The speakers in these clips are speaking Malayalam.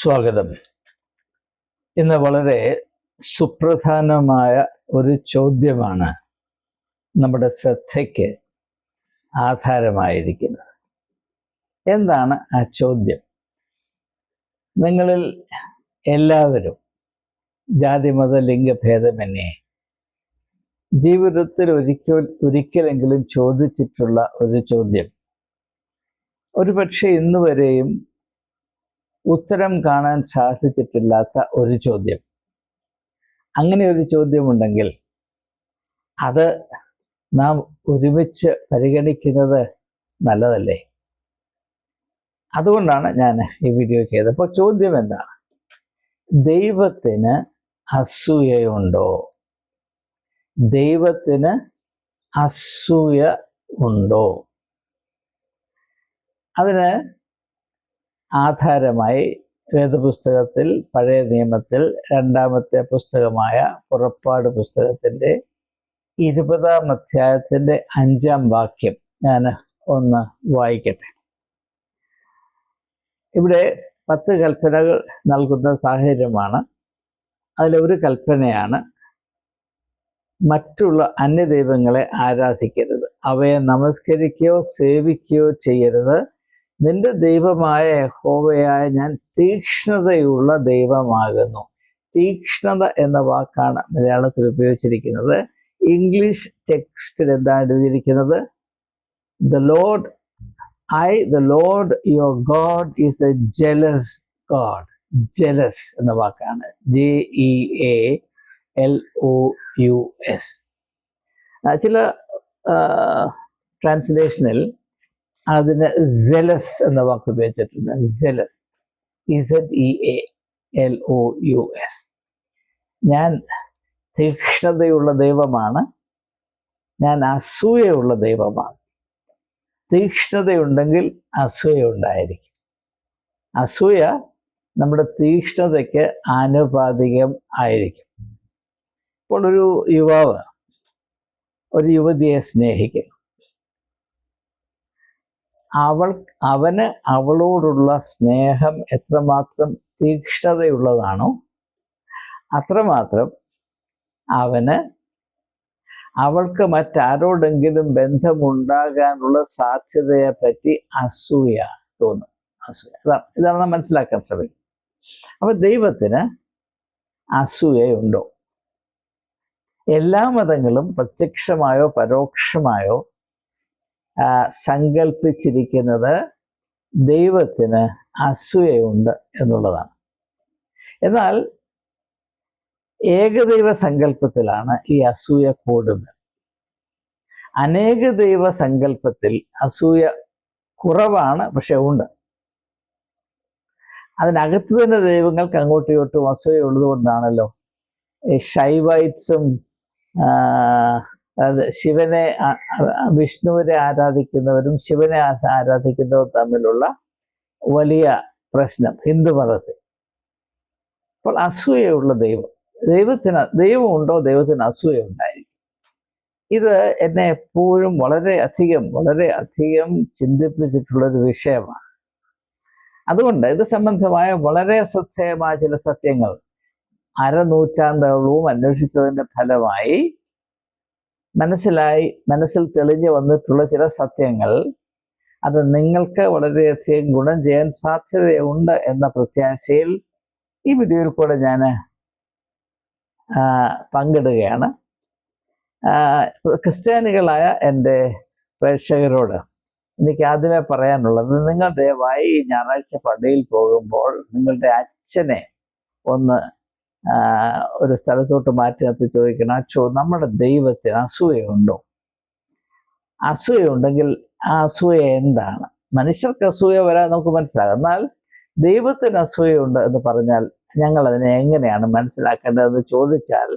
സ്വാഗതം. ഇന്ന് വളരെ സുപ്രധാനമായ ഒരു ചോദ്യമാണ് നമ്മുടെ ശ്രദ്ധയ്ക്ക് ആധാരമായിരിക്കുന്നത്. എന്താണ് ആ ചോദ്യം? നിങ്ങളിൽ എല്ലാവരും ജാതിമത ലിംഗഭേദമന്യേ ജീവിതത്തിൽ ഒരിക്കലെങ്കിലും ചോദിച്ചിട്ടുള്ള ഒരു ചോദ്യം, ഒരുപക്ഷെ ഇന്നുവരെയും ഉത്തരം കാണാൻ സാധിച്ചിട്ടില്ലാത്ത ഒരു ചോദ്യം. അങ്ങനെ ഒരു ചോദ്യമുണ്ടെങ്കിൽ അത് നാം ഒരുമിച്ച് പരിഗണിക്കുന്നത് നല്ലതല്ലേ? അതുകൊണ്ടാണ് ഞാൻ ഈ വീഡിയോ ചെയ്തത്. അപ്പോൾ ചോദ്യം എന്താണ്? ദൈവത്തിന് അസൂയയുണ്ടോ? ദൈവത്തിന് അസൂയ ഉണ്ടോ? അതിന് ആധാരമായി വേദപുസ്തകത്തിൽ, പഴയ നിയമത്തിൽ രണ്ടാമത്തെ പുസ്തകമായ പുറപ്പാട് പുസ്തകത്തിൻ്റെ 20-ാം അധ്യായത്തിൻ്റെ 5-ാം വാക്യം ഞാൻ ഒന്ന് വായിക്കട്ടെ. ഇവിടെ 10 കൽപ്പനകൾ നൽകുന്ന സാഹചര്യമാണ്. അതിലൊരു കൽപ്പനയാണ് മറ്റുള്ള അന്യദൈവങ്ങളെ ആരാധിക്കരുത്, അവയെ നമസ്കരിക്കുകയോ സേവിക്കുകയോ ചെയ്യരുത്. നിന്റെ ദൈവമായ യഹോവയായ ഞാൻ തീക്ഷ്ണതയുള്ള ദൈവമാകുന്നു. തീക്ഷ്ണത എന്ന വാക്കാണ് മലയാളത്തിൽ ഉപയോഗിച്ചിരിക്കുന്നത്. ഇംഗ്ലീഷ് ടെക്സ്റ്റിൽ എന്താണ് എഴുതിയിരിക്കുന്നത്? The Lord your God is a jealous God. Jealous എന്ന വാക്കാണ് JEALOUS. ചില ട്രാൻസ്ലേഷനിൽ അതിന് സെലസ് എന്ന വാക്ക് ഉപയോഗിച്ചിട്ടുണ്ട്. Zealous, ZEALOUS. ഞാൻ തീക്ഷ്ണതയുള്ള ദൈവമാണ്, ഞാൻ അസൂയയുള്ള ദൈവമാണ്. തീക്ഷ്ണതയുണ്ടെങ്കിൽ അസൂയ ഉണ്ടായിരിക്കും. അസൂയ നമ്മുടെ തീക്ഷ്ണതയ്ക്ക് ആനുപാതികം ആയിരിക്കും. ഇപ്പോൾ ഒരു യുവാവ് ഒരു യുവതിയെ സ്നേഹിക്കുന്നു. അവന് അവളോടുള്ള സ്നേഹം എത്രമാത്രം തീക്ഷ്ണതയുള്ളതാണോ അത്രമാത്രം അവന് അവൾക്ക് മറ്റാരോടെങ്കിലും ബന്ധമുണ്ടാകാനുള്ള സാധ്യതയെപ്പറ്റി അസൂയ തോന്നും. ഇതാണ് നാം മനസ്സിലാക്കാൻ ശ്രമിക്കും. അപ്പൊ ദൈവത്തിന് അസൂയയുണ്ടോ? എല്ലാ മതങ്ങളും പ്രത്യക്ഷമായോ പരോക്ഷമായോ സങ്കല്പിച്ചിരിക്കുന്നത് ദൈവത്തിന് അസൂയയുണ്ട് എന്നുള്ളതാണ്. എന്നാൽ ഏകദൈവ സങ്കല്പത്തിലാണ് ഈ അസൂയ കൂടുന്നത്. അനേക ദൈവ സങ്കല്പത്തിൽ അസൂയ കുറവാണ്, പക്ഷെ ഉണ്ട്. അതിനകത്ത് തന്നെ ദൈവങ്ങൾക്ക് അങ്ങോട്ടും ഇങ്ങോട്ടും അസൂയ ഉള്ളത് കൊണ്ടാണല്ലോ ഈ ഷൈവൈറ്റ്സും ശിവനെ വിഷ്ണുവിനെ ആരാധിക്കുന്നവരും ശിവനെ ആരാധിക്കുന്നവരും തമ്മിലുള്ള വലിയ പ്രശ്നം ഹിന്ദുമതത്തിൽ. അപ്പോൾ അസൂയയുള്ള ദൈവമുണ്ടോ? ദൈവത്തിന് അസൂയ ഉണ്ടായിരിക്കും. ഇത് എന്നെ എപ്പോഴും വളരെയധികം ചിന്തിപ്പിച്ചിട്ടുള്ളൊരു വിഷയമാണ്. അതുകൊണ്ട് ഇത് സംബന്ധമായ വളരെ ശ്രദ്ധേയമായ ചില സത്യങ്ങൾ അരനൂറ്റാണ്ടോളവും അന്വേഷിച്ചതിൻ്റെ ഫലമായി മനസ്സിൽ തെളിഞ്ഞു വന്നിട്ടുള്ള ചില സത്യങ്ങൾ, അത് നിങ്ങൾക്ക് വളരെയധികം ഗുണം ചെയ്യാൻ സാധ്യതയുണ്ട് എന്ന പ്രത്യാശയിൽ ഈ വീഡിയോയിൽ കൂടെ ഞാൻ പങ്കിടുകയാണ്. ക്രിസ്ത്യാനികളായ എൻ്റെ പ്രേക്ഷകരോട് എനിക്ക് ആദ്യമേ പറയാനുള്ളത്, നിങ്ങൾ ദയവായി ഈ ഞായറാഴ്ച പള്ളിയിൽ പോകുമ്പോൾ നിങ്ങളുടെ അച്ഛനെ ഒന്ന് ഒരു സ്ഥലത്തോട്ട് മാറ്റി നിർത്തി ചോദിക്കണം, നമ്മുടെ ദൈവത്തിന് അസൂയയുണ്ടോ? അസൂയുണ്ടെങ്കിൽ ആ അസൂയ എന്താണ്? മനുഷ്യർക്ക് അസൂയ വരാൻ നമുക്ക് മനസ്സിലാകാം. എന്നാൽ ദൈവത്തിന് അസൂയുണ്ട് എന്ന് പറഞ്ഞാൽ ഞങ്ങൾ അതിനെ എങ്ങനെയാണ് മനസ്സിലാക്കേണ്ടതെന്ന് ചോദിച്ചാൽ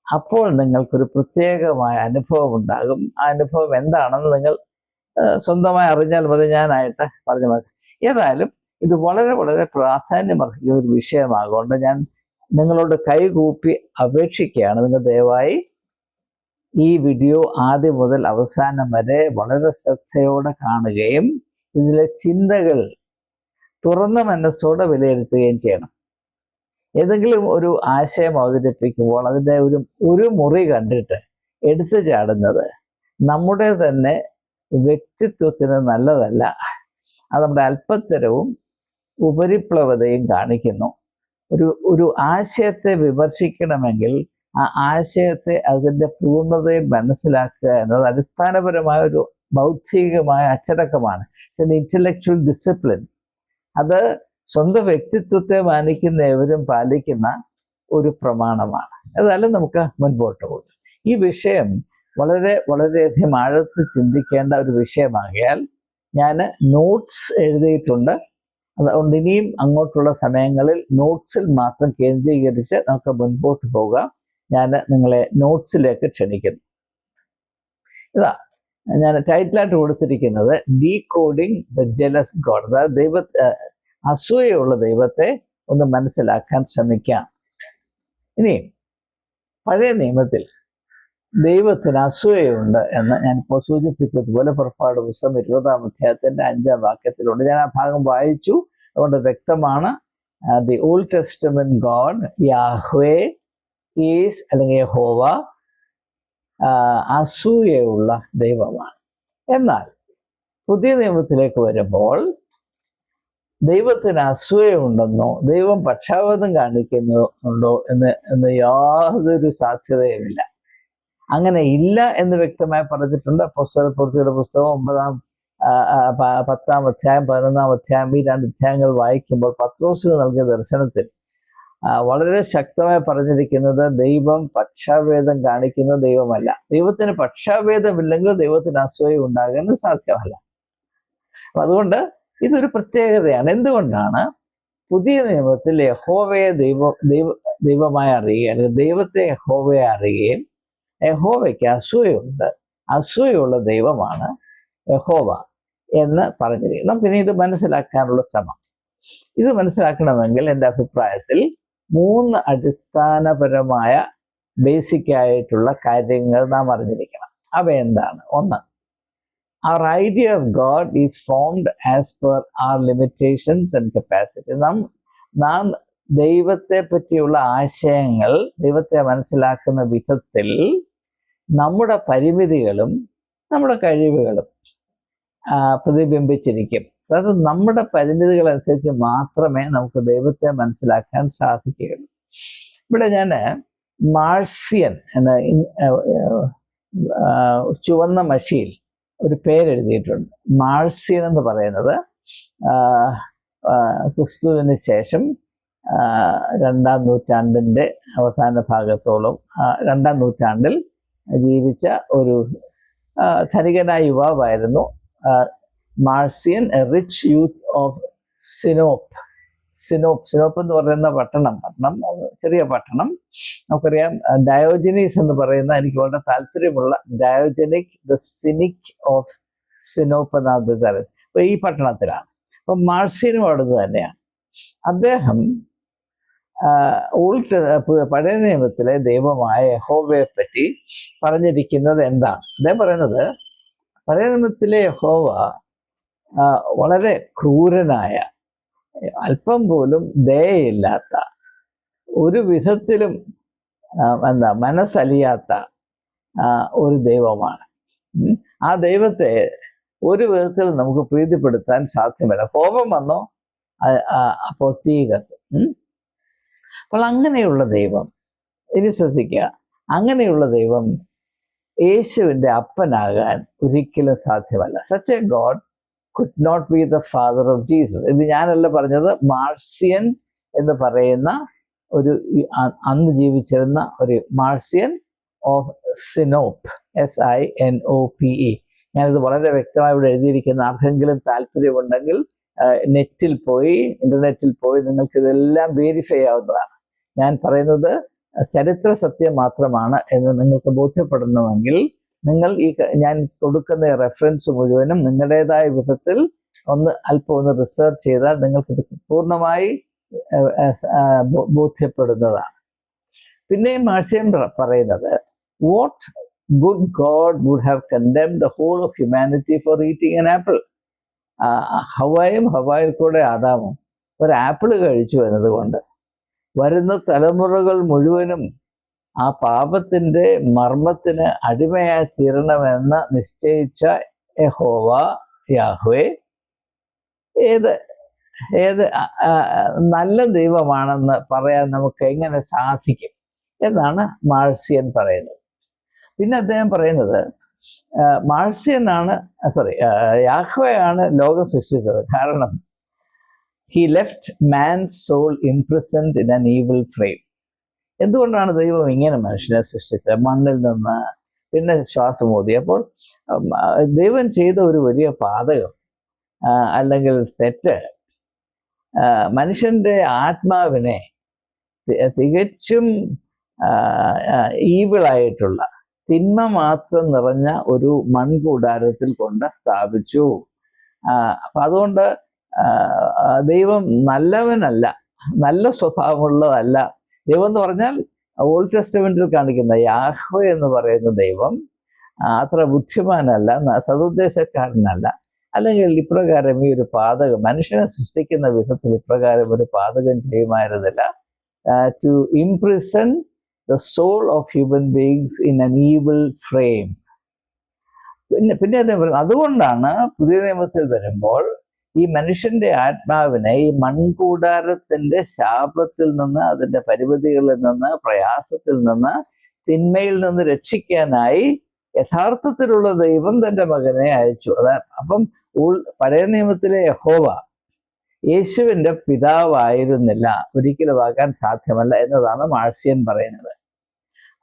അപ്പോൾ നിങ്ങൾക്കൊരു പ്രത്യേകമായ അനുഭവം ഉണ്ടാകും. ആ അനുഭവം എന്താണെന്ന് നിങ്ങൾ സ്വന്തമായി അറിഞ്ഞാൽ മതി, ഞാനായിട്ട് പറഞ്ഞു മനസ്സിലാക്കും. ഏതായാലും ഇത് വളരെ പ്രാധാന്യമർഹിക്കുന്ന ഒരു വിഷയമാകൊണ്ട് ഞാൻ നിങ്ങളോട് കൈകൂപ്പി അപേക്ഷിക്കുകയാണ്. നിങ്ങൾ ദയവായി ഈ വീഡിയോ ആദ്യം മുതൽ അവസാനം വരെ വളരെ ശ്രദ്ധയോടെ കാണുകയും ഇതിലെ ചിന്തകൾ തുറന്ന മനസ്സോടെ വിലയിരുത്തുകയും ചെയ്യണം. ഏതെങ്കിലും ഒരു ആശയം അവതരിപ്പിക്കുമ്പോൾ അതിൻ്റെ ഒരു മുറി കണ്ടിട്ട് എടുത്തു ചാടുന്നത് നമ്മുടെ തന്നെ വ്യക്തിത്വത്തിന് നല്ലതല്ല. അത് നമ്മുടെ അല്പത്തരവും ഉപരിപ്ലവതയും കാണിക്കുന്നു. ഒരു ആശയത്തെ വിമർശിക്കണമെങ്കിൽ ആ ആശയത്തെ അതിൻ്റെ പൂർണ്ണതയിൽ മനസ്സിലാക്കുക എന്നത് അടിസ്ഥാനപരമായ ഒരു ബൗദ്ധികമായ അച്ചടക്കമാണ്. It's intellectual discipline. അത് സ്വന്തം വ്യക്തിത്വത്തെ മാനിക്കുന്ന ഏവരും പാലിക്കുന്ന ഒരു പ്രമാണമാണ്. ഏതായാലും നമുക്ക് മുൻപോട്ട് പോകും. ഈ വിഷയം വളരെയധികം ആഴത്തിൽ ചിന്തിക്കേണ്ട ഒരു വിഷയമാകിയാൽ ഞാൻ നോട്ട്സ് എഴുതിയിട്ടുണ്ട്. അതുകൊണ്ട് ഇനിയും അങ്ങോട്ടുള്ള സമയങ്ങളിൽ നോട്ട്സിൽ മാത്രം കേന്ദ്രീകരിച്ച് നമുക്ക് മുൻപോട്ട് പോകാം. ഞാൻ നിങ്ങളെ നോട്ട്സിലേക്ക് ക്ഷണിക്കുന്നു. ഇതാ ഞാൻ ടൈറ്റിലായിട്ട് കൊടുത്തിരിക്കുന്നത് ഡീകോഡിങ് ദ ജെലസ് ഗോഡ്. അതായത് അസൂയുള്ള ദൈവത്തെ ഒന്ന് മനസ്സിലാക്കാൻ ശ്രമിക്കാം. ഇനി പഴയ നിയമത്തിൽ ദൈവത്തിന് അസൂയയുണ്ട് എന്ന് ഞാനിപ്പോൾ സൂചിപ്പിച്ചതുപോലെ പുറപ്പാട് പുസ്തകം 20-ാം അധ്യായത്തിന്റെ 5-ാം വാക്യത്തിലുണ്ട്. ഞാൻ ആ ഭാഗം വായിച്ചു, അതുകൊണ്ട് വ്യക്തമാണ്. The old testament God Yahweh is അല്ലെങ്കിൽ യഹോവ അസൂയയുള്ള ദൈവമാണ്. എന്നാൽ പുതിയ നിയമത്തിലേക്ക് വരുമ്പോൾ ദൈവത്തിന് അസൂയയുണ്ടെന്നോ ദൈവം പക്ഷാപാതം കാണിക്കുന്നുണ്ടോ എന്ന് യാതൊരു സാധ്യതയുമില്ല. അങ്ങനെ ഇല്ല എന്ന് വ്യക്തമായി പറഞ്ഞിട്ടുണ്ട്. അപ്പോസ്തലപ്രവൃത്തിയുടെ പുസ്തകം 10-ാം അധ്യായം 11-ാം അധ്യായം ഈ 2 അധ്യായങ്ങൾ വായിക്കുമ്പോൾ പത്രോസിന് നൽകിയ ദർശനത്തിൽ വളരെ ശക്തമായി പറഞ്ഞിരിക്കുന്നത് ദൈവം പക്ഷാഭേദം കാണിക്കുന്ന ദൈവമല്ല. ദൈവത്തിന് പക്ഷാഭേദമില്ലെങ്കിൽ ദൈവത്തിന് അസൂയ ഉണ്ടാകാൻ സാധ്യമല്ല. അപ്പൊ അതുകൊണ്ട് ഇതൊരു പ്രത്യേകതയാണ്. എന്തുകൊണ്ടാണ് പുതിയ നിയമത്തിൽ യഹോവയെ ദൈവമായി അറിയുക, അല്ലെങ്കിൽ ദൈവത്തെ യഹോവയെ അറിയുകയും യഹോവയ്ക്ക് അസൂയുണ്ട്, അസൂയുള്ള ദൈവമാണ് യഹോവ എന്ന് പറഞ്ഞിരിക്കുന്നത്. നമുക്കിനി ഇത് മനസ്സിലാക്കാനുള്ള ശ്രമം. ഇത് മനസ്സിലാക്കണമെങ്കിൽ എൻ്റെ അഭിപ്രായത്തിൽ 3 അടിസ്ഥാനപരമായ ബേസിക് ആയിട്ടുള്ള കാര്യങ്ങൾ നാം അറിഞ്ഞിരിക്കണം. അവ എന്താണ്? 1, our idea of God is formed as per our limitations and capacity. നാം ദൈവത്തെ പറ്റിയുള്ള ആശയങ്ങൾ, ദൈവത്തെ മനസ്സിലാക്കുന്ന വിധത്തിൽ നമ്മുടെ പരിമിതികളും നമ്മുടെ കഴിവുകളും പ്രതിബിംബിച്ചിരിക്കും. അതായത് നമ്മുടെ പരിമിതികൾ അനുസരിച്ച് മാത്രമേ നമുക്ക് ദൈവത്തെ മനസ്സിലാക്കാൻ സാധിക്കുകയുള്ളൂ. ഇവിടെ ഞാൻ മാർസിയൻ എന്ന ചുവന്ന മഷിയിൽ ഒരു പേരെഴുതിയിട്ടുണ്ട്. മാർസിയൻ എന്ന് പറയുന്നത് ക്രിസ്തുവിന് ശേഷം 2-ാം നൂറ്റാണ്ടിൻ്റെ അവസാന ഭാഗത്തോളം 2-ാം നൂറ്റാണ്ടിൽ ജീവിച്ച ഒരു ധനികനായ യുവാവായിരുന്നു Marcion. A rich youth of Sinope എന്ന് പറയുന്ന പട്ടണം ചെറിയ പട്ടണം. നമുക്കറിയാം ഡയോജനീസ് എന്ന് പറയുന്ന, എനിക്ക് വളരെ താല്പര്യമുള്ള ഡയോജനിക് ദ സിനിക് ഓഫ് സിനോപ്പ് എന്നത് തരം അപ്പൊ ഈ പട്ടണത്തിലാണ്. അപ്പൊ മാർസിയനും അവിടുന്ന് തന്നെയാണ്. അദ്ദേഹം പഴയ നിയമത്തിലെ ദൈവമായ യഹോവയെ പറ്റി പറഞ്ഞിരിക്കുന്നത് എന്താണ്? അദ്ദേഹം പറയുന്നത് പഴയ നിയമത്തിലെ യഹോവ വളരെ ക്രൂരനായ, അല്പം പോലും ദയയില്ലാത്ത, ഒരു വിധത്തിലും മനസ്സലിയാത്ത ഒരു ദൈവമാണ്. ആ ദൈവത്തെ ഒരു വിധത്തിൽ നമുക്ക് പ്രീതിപ്പെടുത്താൻ സാധ്യമല്ല. കോപം വന്നോ അപ്പോൾ തീ കത്തും. അപ്പോൾ അങ്ങനെയുള്ള ദൈവം, ഇനി ശ്രദ്ധിക്കുക, അങ്ങനെയുള്ള ദൈവം യേശുവിൻ്റെ അപ്പനാകാൻ ഒരിക്കലും സാധ്യമല്ല. Such A God could not be the father of Jesus. ഇത് ഞാനല്ല പറഞ്ഞത്, മാർസിയൻ എന്ന് പറയുന്ന ഒരു അന്ന് ജീവിച്ചിരുന്ന ഒരു മാർസിയൻ ഓഫ് സിനോപ്പ്, SINOPE. ഞാനിത് വളരെ വ്യക്തമായി ഇവിടെ എഴുതിയിരിക്കുന്ന, ആർക്കെങ്കിലും താല്പര്യമുണ്ടെങ്കിൽ ഇന്റർനെറ്റിൽ പോയി നിങ്ങൾക്ക് ഇതെല്ലാം വെരിഫൈ ആവുന്നതാണ്. ഞാൻ പറയുന്നത് ചരിത്ര സത്യം മാത്രമാണ് എന്ന് നിങ്ങൾക്ക് ബോധ്യപ്പെടണമെങ്കിൽ നിങ്ങൾ ഞാൻ കൊടുക്കുന്ന റെഫറൻസ് മുഴുവനും നിങ്ങളുടേതായ വിധത്തിൽ അല്പം റിസർച്ച് ചെയ്താൽ നിങ്ങൾക്ക് ഇത് പൂർണ്ണമായി ബോധ്യപ്പെടുന്നതാണ്. പിന്നെയും മാർസിയൻ പറയുന്നത്, what good god would have condemned the whole of humanity for eating an apple. ഹവായിൽ കൂടെ ആദാമും ഒരു ആപ്പിൾ കഴിച്ചു എന്നതുകൊണ്ട് വരുന്ന തലമുറകൾ മുഴുവനും ആ പാപത്തിൻ്റെ മർമ്മത്തിന് അടിമയായി തീരണമെന്ന് നിശ്ചയിച്ച യഹോവ യാഹ്വേ ഏത് നല്ല ദൈവമാണെന്ന് പറയാൻ നമുക്ക് എങ്ങനെ സാധിക്കും എന്നാണ് മാഴ്സിയൻ പറയുന്നത്. പിന്നെ അദ്ദേഹം പറയുന്നത് യാഹ്വയാണ് ലോകം സൃഷ്ടിച്ചത്. കാരണം he left man's soul imprisoned in an evil frame. എന്തുകൊണ്ടാണ് ദൈവം ഇങ്ങനെ മനുഷ്യനെ സൃഷ്ടിച്ചത്? മണ്ണിൽ നിന്ന് പിന്നെ ശ്വാസമൂതി. അപ്പോൾ ദൈവം ചെയ്ത ഒരു വലിയ പാതകം അല്ലെങ്കിൽ തെറ്റ് മനുഷ്യൻ്റെ ആത്മാവിനെ തികച്ചും ഈവിളായിട്ടുള്ള തിന്മ മാത്രം നിറഞ്ഞ ഒരു മൺകൂടാരത്തിൽ കൊണ്ട് സ്ഥാപിച്ചു. അപ്പം അതുകൊണ്ട് ദൈവം നല്ലവനല്ല, നല്ല സ്വഭാവമുള്ളതല്ല. ദൈവം എന്ന് പറഞ്ഞാൽ ഓൾഡ് ടെസ്റ്റമെന്റിൽ കാണിക്കുന്ന യാഹ്വേ എന്ന് പറയുന്ന ദൈവം അത്ര ബുദ്ധിമാനല്ല, സതുദ്ദേശക്കാരനല്ല. അല്ലെങ്കിൽ ഇപ്രകാരം ഈ ഒരു പാതകം മനുഷ്യനെ സൃഷ്ടിക്കുന്ന വിധത്തിൽ ഇപ്രകാരം ഒരു പാതകം ചെയ്യുമായിരുന്നില്ല. To imprison the soul of human beings in an evil frame. പിന്നെ അദ്ദേഹം പറയുന്നത് അതുകൊണ്ടാണ് പുതിയ നിയമത്തിൽ വരുമ്പോൾ ഈ മനുഷ്യന്റെ ആത്മാവിനെ ഈ മൺകൂടാരത്തിന്റെ ശാപത്തിൽ നിന്ന്, അതിൻ്റെ പരിമിതികളിൽ നിന്ന്, പ്രയാസത്തിൽ നിന്ന്, തിന്മയിൽ നിന്ന് രക്ഷിക്കാനായി യഥാർത്ഥത്തിലുള്ള ദൈവം തൻ്റെ മകനെ അയച്ചു. അപ്പം പഴയ നിയമത്തിലെ യഹോവ യേശുവിൻ്റെ പിതാവായിരുന്നില്ല, ഒരിക്കലും ആകാൻ സാധ്യമല്ല എന്നതാണ് മാഴ്സിയൻ പറയുന്നത്.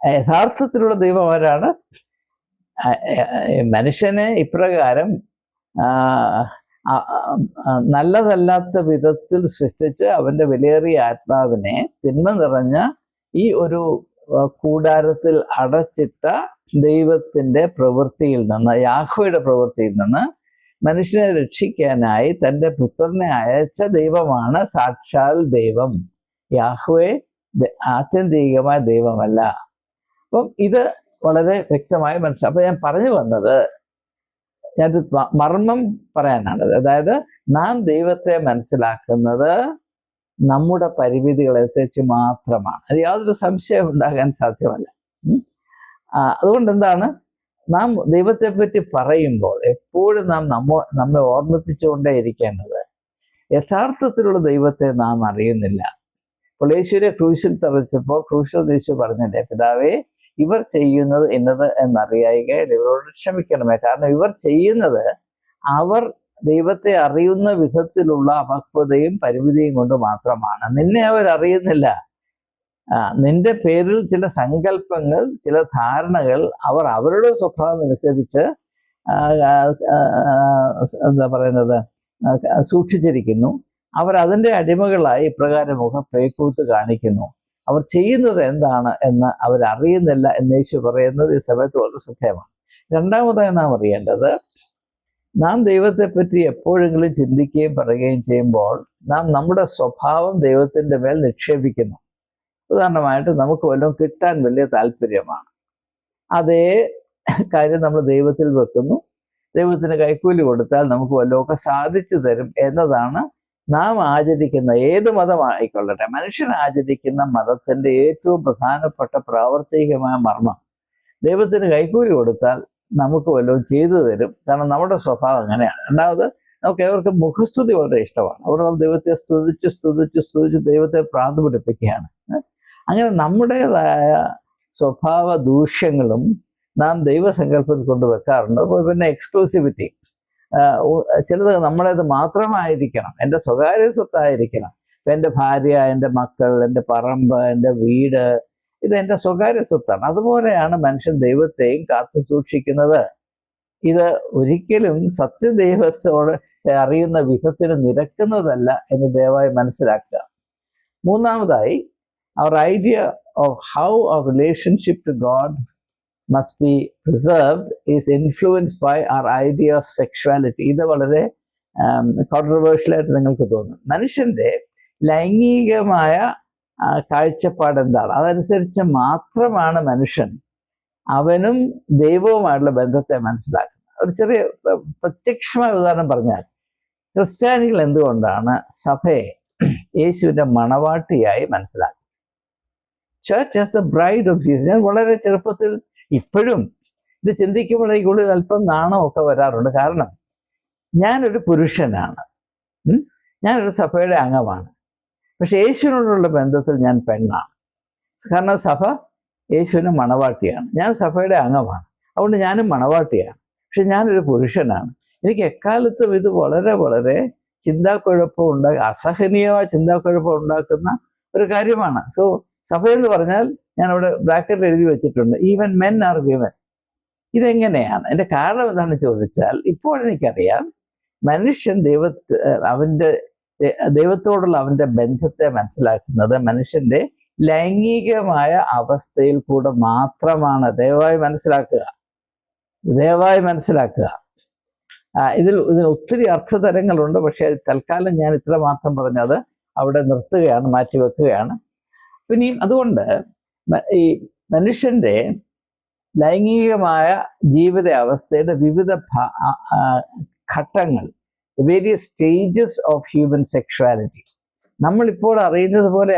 യഥാർത്ഥത്തിലുള്ള ദൈവം ആരാണ്? മനുഷ്യനെ ഇപ്രകാരം നല്ലതല്ലാത്ത വിധത്തിൽ സൃഷ്ടിച്ച് അവൻ്റെ വിലയേറിയ ആത്മാവിനെ തിന്മ നിറഞ്ഞ ഈ ഒരു കൂടാരത്തിൽ അടച്ചിട്ട ദൈവത്തിൻ്റെ പ്രവൃത്തിയിൽ നിന്ന്, യാഹ്വയുടെ പ്രവൃത്തിയിൽ നിന്ന് മനുഷ്യനെ രക്ഷിക്കാനായി തൻ്റെ പുത്രനെ അയച്ച ദൈവമാണ് സാക്ഷാൽ ദൈവം. യാഹ്വേ ആത്യന്തികമായ ദൈവമല്ല. അപ്പം ഇത് വളരെ വ്യക്തമായി മനസ്സിലാവും. അപ്പം ഞാൻ പറഞ്ഞു വന്നത്, ഞാനത് മർമ്മം പറയാനാണ്. അതായത് നാം ദൈവത്തെ മനസ്സിലാക്കുന്നത് നമ്മുടെ പരിമിതികളനുസരിച്ച് മാത്രമാണ്. അത് യാതൊരു സംശയം ഉണ്ടാകാൻ സാധ്യമല്ല. അതുകൊണ്ട് എന്താണ്, നാം ദൈവത്തെ പറ്റി പറയുമ്പോൾ എപ്പോഴും നാം നമ്മെ ഓർമ്മിപ്പിച്ചുകൊണ്ടേ ഇരിക്കേണ്ടത് യഥാർത്ഥത്തിലുള്ള ദൈവത്തെ നാം അറിയുന്നില്ല. അപ്പോൾ യേശുവിനെ ക്രൂശിൽ തറച്ചപ്പോൾ ക്രൂശിൽ യേശു പറഞ്ഞില്ലേ, പിതാവേ ഇവർ ചെയ്യുന്നത് എന്നത് എന്നറിയായികയിൽ ഇവരോട് ക്ഷമിക്കണമേ. കാരണം ഇവർ ചെയ്യുന്നത് അവർ ദൈവത്തെ അറിയുന്ന വിധത്തിലുള്ള അപക്വതയും പരിമിതിയും കൊണ്ട് മാത്രമാണ്. നിന്നെ അവരറിയുന്നില്ല. നിന്റെ പേരിൽ ചില സങ്കല്പങ്ങൾ, ചില ധാരണകൾ അവർ അവരുടെ സ്വഭാവം അനുസരിച്ച് എന്താ പറയുന്നത് സൂക്ഷിച്ചിരിക്കുന്നു. അവർ അതിൻ്റെ അടിമകളായി ഇപ്രകാരം മുഖപ്പേക്കൂത്ത് കാണിക്കുന്നു. അവർ ചെയ്യുന്നത് എന്താണ് എന്ന് അവരറിയുന്നില്ല എന്ന് യേശു പറയുന്നത് ഈ സമയത്ത് വളരെ ശ്രദ്ധേയമാണ്. രണ്ടാമതായി നാം അറിയേണ്ടത്, നാം ദൈവത്തെപ്പറ്റി എപ്പോഴെങ്കിലും ചിന്തിക്കുകയും പറയുകയും ചെയ്യുമ്പോൾ നാം നമ്മുടെ സ്വഭാവം ദൈവത്തിൻ്റെ മേൽ നിക്ഷേപിക്കുന്നു. ഉദാഹരണമായിട്ട് നമുക്ക് വല്ലതും കിട്ടാൻ വലിയ താല്പര്യമാണ്. അതേ കാര്യം നമ്മൾ ദൈവത്തിൽ വെക്കുന്നു. ദൈവത്തിന് കൈക്കൂലി കൊടുത്താൽ നമുക്ക് വല്ലതൊക്കെ സാധിച്ചു തരും എന്നതാണ് നാം ആചരിക്കുന്ന ഏത് മതമായിക്കൊള്ളട്ടെ, മനുഷ്യൻ ആചരിക്കുന്ന മതത്തിൻ്റെ ഏറ്റവും പ്രധാനപ്പെട്ട പ്രാവർത്തികമായ മർമ്മം. ദൈവത്തിന് കൈക്കൂലി കൊടുത്താൽ നമുക്ക് വല്ലതും ചെയ്തു തരും. കാരണം നമ്മുടെ സ്വഭാവം അങ്ങനെയാണ്. രണ്ടാമത്, നമുക്ക് ഏവർക്കും മുഖസ്തുതി വളരെ ഇഷ്ടമാണ്. അവിടെ നമ്മൾ ദൈവത്തെ സ്തുതിച്ച് ദൈവത്തെ പ്രാന്ത് പിടിപ്പിക്കുകയാണ്. അങ്ങനെ നമ്മുടേതായ സ്വഭാവ ദൂഷ്യങ്ങളും നാം ദൈവസങ്കല്പത്തിൽ കൊണ്ട് വെക്കാറുണ്ട്. അപ്പോൾ പിന്നെ എക്സ്ക്ലൂസിവിറ്റി, ചിലത് നമ്മുടേത് മാത്രമായിരിക്കണം, എൻ്റെ സ്വകാര്യ സ്വത്തായിരിക്കണം. ഇപ്പം എൻ്റെ ഭാര്യ, എൻ്റെ മക്കൾ, എൻ്റെ പറമ്പ്, എൻ്റെ വീട്, ഇത് എൻ്റെ സ്വകാര്യ സ്വത്താണ്. അതുപോലെയാണ് മനുഷ്യൻ ദൈവത്തെയും കാത്തു സൂക്ഷിക്കുന്നത്. ഇത് ഒരിക്കലും സത്യദൈവത്തോട് അറിയുന്ന വിധത്തിന് നിരക്കുന്നതല്ല എന്ന് ദയവായി മനസ്സിലാക്കുക. മൂന്നാമതായി, our idea of how our relationship to God must be preserved is influenced by our idea of sexuality. ഇത് വളരെ കോൺട്രവേഴ്ഷ്യലായിട്ട് നിങ്ങൾക്ക് തോന്നും. മനുഷ്യൻ്റെ ലൈംഗികമായ കാഴ്ചപ്പാട് എന്താണ്, അതനുസരിച്ച് മാത്രമാണ് മനുഷ്യൻ അവനും ദൈവവുമായിട്ടുള്ള ബന്ധത്തെ മനസ്സിലാക്കുന്നത്. ഒരു ചെറിയ പ്രത്യക്ഷമായ ഉദാഹരണം പറഞ്ഞാൽ, ക്രിസ്ത്യാനികൾ എന്തുകൊണ്ടാണ് സഭയെ യേശുവിൻ്റെ മണവാട്ടിയായി മനസ്സിലാക്കുന്നത്? Church as the bride of Jesus. ഞാൻ വളരെ ചെറുപ്പത്തിൽ, ഇപ്പോഴും ഇത് ചിന്തിക്കുമ്പോഴേക്കുള്ളിൽ അല്പം നാണമൊക്കെ വരാറുണ്ട്. കാരണം ഞാനൊരു പുരുഷനാണ്, ഞാനൊരു സഭയുടെ അംഗമാണ്. പക്ഷെ യേശുവിനോടുള്ള ബന്ധത്തിൽ ഞാൻ പെണ്ണാണ്. കാരണം സഭ യേശുവിന് മണവാട്ടിയാണ്, ഞാൻ സഭയുടെ അംഗമാണ്, അതുകൊണ്ട് ഞാനും മണവാട്ടിയാണ്. പക്ഷെ ഞാനൊരു പുരുഷനാണ്. എനിക്ക് എക്കാലത്തും ഇത് വളരെ വളരെ ചിന്താക്കുഴപ്പം അസഹനീയമായ ചിന്താക്കുഴപ്പം ഉണ്ടാക്കുന്ന ഒരു കാര്യമാണ്. സോ സഭയെന്ന് പറഞ്ഞാൽ ഞാൻ അവിടെ ബ്രാക്കറ്റിൽ എഴുതി വെച്ചിട്ടുണ്ട്, ഈവൻ മെൻ ആർ വിമൻ. ഇതെങ്ങനെയാണ്? എൻ്റെ കാരണം എന്താണെന്ന് ചോദിച്ചാൽ, ഇപ്പോൾ എനിക്കറിയാം മനുഷ്യൻ ദൈവത്തോടുള്ള അവൻ്റെ ബന്ധത്തെ മനസ്സിലാക്കുന്നത് മനുഷ്യൻ്റെ ലൈംഗികമായ അവസ്ഥയിൽ കൂടെ മാത്രമാണ്. ദയവായി മനസ്സിലാക്കുക. ഇതിന് ഒത്തിരി അർത്ഥതലങ്ങളുണ്ട്. പക്ഷേ തൽക്കാലം ഞാൻ ഇത്ര മാത്രം പറഞ്ഞത് അവിടെ നിർത്തുകയാണ്, മാറ്റിവെക്കുകയാണ്. പിന്നെയും അതുകൊണ്ട് ഈ മനുഷ്യൻ്റെ ലൈംഗികമായ ജീവിത അവസ്ഥയുടെ വിവിധ ഘട്ടങ്ങൾ, various stages of human sexuality, നമ്മളിപ്പോൾ അറിയുന്നത് പോലെ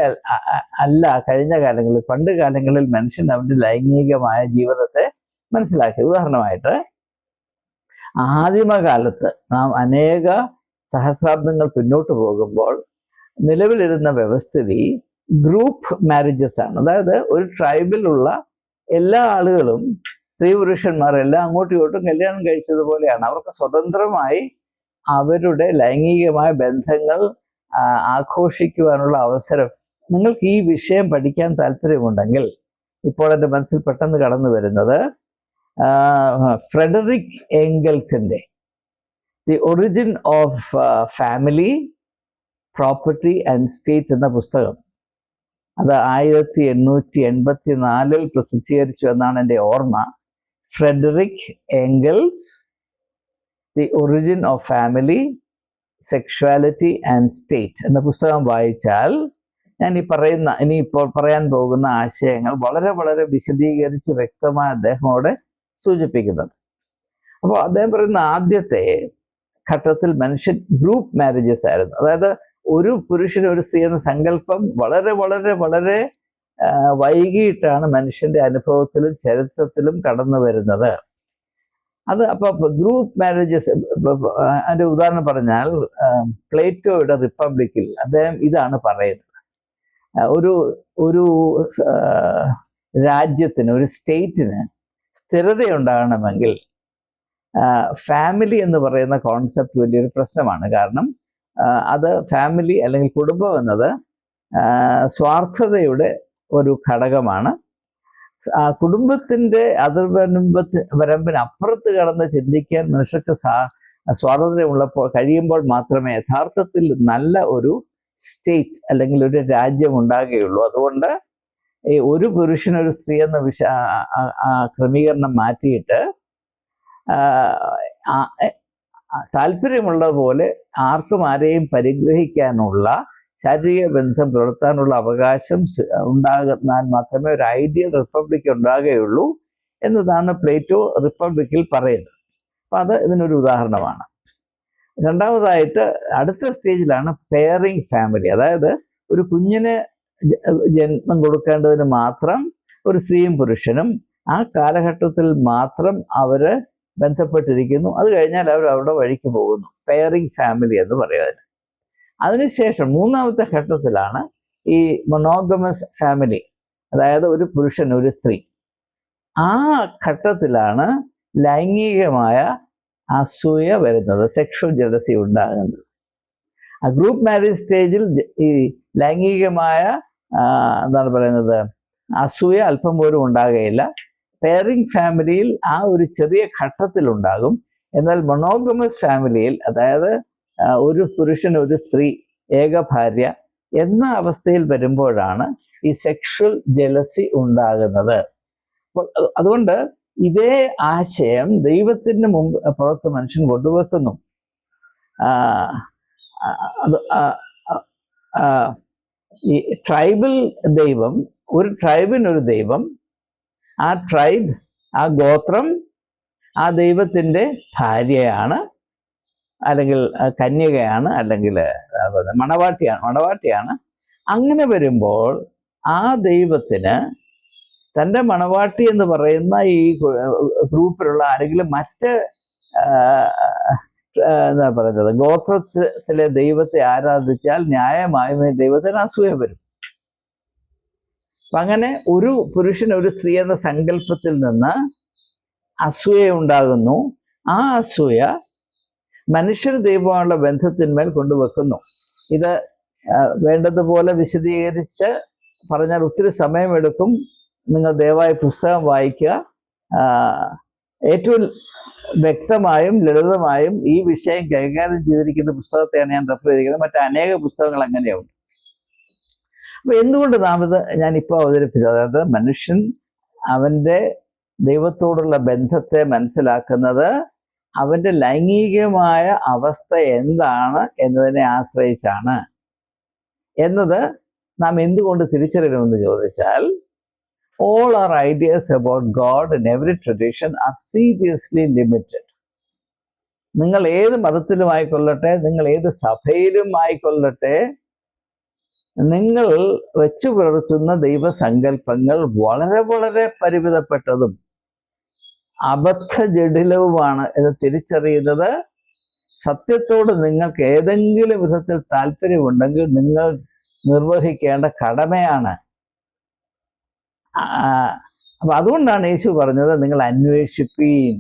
അല്ല കഴിഞ്ഞ കാലങ്ങളിൽ. പണ്ട് കാലങ്ങളിൽ മനുഷ്യൻ അവൻ്റെ ലൈംഗികമായ ജീവിതത്തെ മനസ്സിലാക്കി. ഉദാഹരണമായിട്ട് ആദിമകാലത്ത് നാം അനേക സഹസ്രാബ്ദങ്ങൾ പിന്നോട്ട് പോകുമ്പോൾ നിലവിലിരുന്ന വ്യവസ്ഥിതി ഗ്രൂപ്പ് മാരേജസ് ആണ്. അതായത് ഒരു ട്രൈബിലുള്ള എല്ലാ ആളുകളും, സ്ത്രീ പുരുഷന്മാരെല്ലാം അങ്ങോട്ടും ഇങ്ങോട്ടും കല്യാണം കഴിച്ചതുപോലെയാണ്. അവർക്ക് സ്വതന്ത്രമായി അവരുടെ ലൈംഗികമായ ബന്ധങ്ങൾ ആഘോഷിക്കുവാനുള്ള അവസരം. നിങ്ങൾക്ക് ഈ വിഷയം പഠിക്കാൻ താല്പര്യമുണ്ടെങ്കിൽ ഇപ്പോൾ എൻ്റെ മനസ്സിൽ പെട്ടെന്ന് കടന്നു വരുന്നത് ഫ്രെഡറിക് എംഗൽസിൻ്റെ the origin of family, property and state എന്ന പുസ്തകം. അത് 1884 പ്രസിദ്ധീകരിച്ചു എന്നാണ് എൻ്റെ ഓർമ്മ. Frederick Engels, the origin of family, sexuality and state എന്ന പുസ്തകം വായിച്ചാൽ ഞാൻ ഇനിയിപ്പോൾ പറയാൻ പോകുന്ന ആശയങ്ങൾ വളരെ വളരെ വിശദീകരിച്ച് വ്യക്തമായി അദ്ദേഹം അവിടെ സൂചിപ്പിക്കുന്നത്. അപ്പോൾ അദ്ദേഹം പറയുന്ന ആദ്യത്തെ ഘട്ടത്തിൽ മനുഷ്യൻ ഗ്രൂപ്പ് മാരേജസ് ആയിരുന്നു. അതായത് ഒരു പുരുഷന് ഒരു സ്ത്രീ എന്ന സങ്കല്പം വളരെ വളരെ വളരെ വൈകിട്ടാണ് മനുഷ്യന്റെ അനുഭവത്തിലും ചരിത്രത്തിലും കടന്നു വരുന്നത്. അത് അപ്പോൾ ഗ്രൂപ്പ് മാരേജസ്, അതിൻ്റെ ഉദാഹരണം പറഞ്ഞാൽ പ്ലേറ്റോയുടെ റിപ്പബ്ലിക്കിൽ അദ്ദേഹം ഇതാണ് പറയുന്നത്. ഒരു രാജ്യത്തിന്, ഒരു സ്റ്റേറ്റിന് സ്ഥിരതയുണ്ടാകണമെങ്കിൽ ഫാമിലി എന്ന് പറയുന്ന കോൺസെപ്റ്റ് വലിയൊരു പ്രശ്നമാണ്. കാരണം അത് ഫാമിലി അല്ലെങ്കിൽ കുടുംബം എന്നത് സ്വാർത്ഥതയുടെ ഒരു ഘടകമാണ്. കുടുംബത്തിൻ്റെ വരമ്പിനപ്പുറത്ത് കടന്ന് ചിന്തിക്കാൻ മനുഷ്യർക്ക് സ്വാതന്ത്ര്യമുള്ളപ്പോൾ കഴിയുമ്പോൾ മാത്രമേ യഥാർത്ഥത്തിൽ നല്ല ഒരു സ്റ്റേറ്റ് അല്ലെങ്കിൽ ഒരു രാജ്യം ഉണ്ടാകുകയുള്ളൂ. അതുകൊണ്ട് ഈ ഒരു പുരുഷനൊരു സ്ത്രീ എന്ന ക്രമീകരണം മാറ്റിയിട്ട് താല്പര്യമുള്ള പോലെ ആർക്കും ആരെയും പരിഗ്രഹിക്കാനുള്ള, ശാരീരിക ബന്ധം പുലർത്താനുള്ള അവകാശം ഉണ്ടാകുന്നാൽ മാത്രമേ ഒരു ഐഡിയൽ റിപ്പബ്ലിക് ഉണ്ടാകുകയുള്ളൂ എന്നതാണ് പ്ലേറ്റോ റിപ്പബ്ലിക്കിൽ പറയുന്നത്. അപ്പം അത് ഇതിനൊരു ഉദാഹരണമാണ്. രണ്ടാമതായിട്ട് അടുത്ത സ്റ്റേജിലാണ് പെയറിംഗ് ഫാമിലി. അതായത് ഒരു കുഞ്ഞിന് ജന്മം കൊടുക്കേണ്ടതിന് മാത്രം ഒരു സ്ത്രീയും പുരുഷനും ആ കാലഘട്ടത്തിൽ മാത്രം അവർ ബന്ധപ്പെട്ടിരിക്കുന്നു. അത് കഴിഞ്ഞാൽ അവർ അവരുടെ വഴിക്ക് പോകുന്നു. പെയറിംഗ് ഫാമിലി എന്ന് പറയുന്നത്. അതിനുശേഷം മൂന്നാമത്തെ ഘട്ടത്തിലാണ് ഈ മൊണോഗമസ് ഫാമിലി, അതായത് ഒരു പുരുഷൻ ഒരു സ്ത്രീ. ആ ഘട്ടത്തിലാണ് ലൈംഗികമായ അസൂയ വരുന്നത്, സെക്ഷൽ ജലസി ഉണ്ടാകുന്നത്. ആ ഗ്രൂപ്പ് മാരേജ് സ്റ്റേജിൽ ഈ ലൈംഗികമായ എന്താണ് പറയുന്നത്, അസൂയ അല്പം പോലും ഉണ്ടാകുകയില്ല. പെയറിംഗ് ഫാമിലിയിൽ ആ ഒരു ചെറിയ ഘട്ടത്തിലുണ്ടാകും. എന്നാൽ മൊണോഗമസ് ഫാമിലിയിൽ, അതായത് ഒരു പുരുഷൻ ഒരു സ്ത്രീ ഏക ഭാര്യ എന്ന അവസ്ഥയിൽ വരുമ്പോഴാണ് ഈ സെക്ഷൽ ജലസി ഉണ്ടാകുന്നത്. അതുകൊണ്ട് ഇതേ ആശയം ദൈവത്തിന് മുമ്പ് പുറത്ത് മനുഷ്യൻ കൊണ്ടുവെക്കുന്നു. ഈ ട്രൈബൽ ദൈവം, ഒരു ട്രൈബിനൊരു ദൈവം, ആ ട്രൈബ്, ആ ഗോത്രം ആ ദൈവത്തിൻ്റെ ഭാര്യയാണ്. അല്ലെങ്കിൽ കന്യകയാണ്, അല്ലെങ്കിൽ മണവാട്ടിയാണ്. അങ്ങനെ വരുമ്പോൾ ആ ദൈവത്തിന് തൻ്റെ മണവാട്ടി എന്ന് പറയുന്ന ഈ ഗ്രൂപ്പിലുള്ള ആരെങ്കിലും മറ്റ് എന്താ പറയുന്നത് ഗോത്രത്തിലെ ദൈവത്തെ ആരാധിച്ചാൽ ന്യായമായും ദൈവത്തിന് അസൂയ വരും. അപ്പം അങ്ങനെ ഒരു പുരുഷൻ ഒരു സ്ത്രീ എന്ന സങ്കല്പത്തിൽ നിന്ന് അസൂയ ഉണ്ടാകുന്നു. ആ അസൂയ മനുഷ്യർ ദൈവമുള്ള ബന്ധത്തിന്മേൽ കൊണ്ടുവെക്കുന്നു. ഇത് വേണ്ടതുപോലെ വിശദീകരിച്ച് പറഞ്ഞാൽ ഒത്തിരി സമയമെടുക്കും. നിങ്ങൾ ദയവായി പുസ്തകം വായിക്കുക. ഏറ്റവും വ്യക്തമായും ലളിതമായും ഈ വിഷയം കൈകാര്യം ചെയ്തിരിക്കുന്ന പുസ്തകത്തെയാണ് ഞാൻ റെഫർ ചെയ്തിരിക്കുന്നത്. മറ്റ് അനേക പുസ്തകങ്ങൾ അങ്ങനെയുണ്ട്. അപ്പൊ എന്തുകൊണ്ട് നാം ഇത് ഞാനിപ്പോൾ അവതരിപ്പിച്ചത്, അതായത് മനുഷ്യൻ അവൻ്റെ ദൈവത്തോടുള്ള ബന്ധത്തെ മനസ്സിലാക്കുന്നത് അവൻ്റെ ലൈംഗികമായ അവസ്ഥ എന്താണ് എന്നതിനെ ആശ്രയിച്ചാണ് എന്നത് നാം എന്തുകൊണ്ട് തിരിച്ചറിയണമെന്ന് ചോദിച്ചാൽ, all our ideas about God in every tradition are seriously limited. നിങ്ങൾ ഏത് മതത്തിലും ആയിക്കൊള്ളട്ടെ, നിങ്ങൾ ഏത് സഭയിലും ആയിക്കൊള്ളട്ടെ, നിങ്ങൾ വെച്ചു പുലർത്തുന്ന ദൈവസങ്കല്പങ്ങൾ വളരെ വളരെ പരിമിതപ്പെട്ടതും അബദ്ധജടിലവുമാണ് എന്ന് തിരിച്ചറിയുന്നത് സത്യത്തോട് നിങ്ങൾക്ക് ഏതെങ്കിലും വിധത്തിൽ താല്പര്യമുണ്ടെങ്കിൽ നിങ്ങൾ നിർവഹിക്കേണ്ട കടമയാണ്. അപ്പൊ അതുകൊണ്ടാണ് യേശു പറഞ്ഞത്, നിങ്ങൾ അന്വേഷിപ്പീൻ.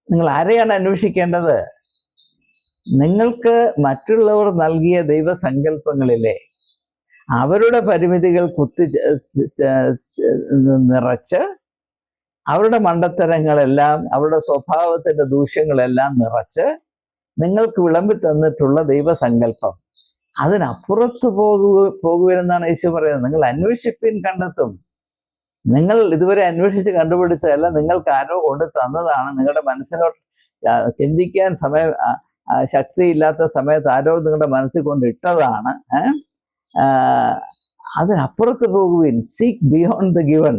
നിങ്ങൾ ആരെയാണ് അന്വേഷിക്കേണ്ടത്? നിങ്ങൾക്ക് മറ്റുള്ളവർ നൽകിയ ദൈവസങ്കല്പങ്ങളിലെ അവരുടെ പരിമിതികൾ നിറച്ച്, അവരുടെ മണ്ടത്തരങ്ങളെല്ലാം, അവരുടെ സ്വഭാവത്തിന്റെ ദൂഷ്യങ്ങളെല്ലാം നിറച്ച് നിങ്ങൾക്ക് വിളമ്പി തന്നിട്ടുള്ള ദൈവസങ്കല്പം അതിനപ്പുറത്ത് പോകുവെന്നാണ് യേശു പറയുന്നത്. നിങ്ങൾ അന്വേഷിപ്പിൻ, കണ്ടെത്തും. നിങ്ങൾ ഇതുവരെ അന്വേഷിച്ച് കണ്ടുപിടിച്ചതല്ല, നിങ്ങൾക്ക് ആരോ കൊണ്ട് തന്നതാണ്. നിങ്ങളുടെ മനസ്സിനോട് ചിന്തിക്കാൻ ശക്തിയില്ലാത്ത സമയത്ത് ആരോ നിങ്ങളുടെ മനസ്സിൽ കൊണ്ട് ഇട്ടതാണ്. അതിനപ്പുറത്ത് പോകുവിൻ. Seek beyond the given.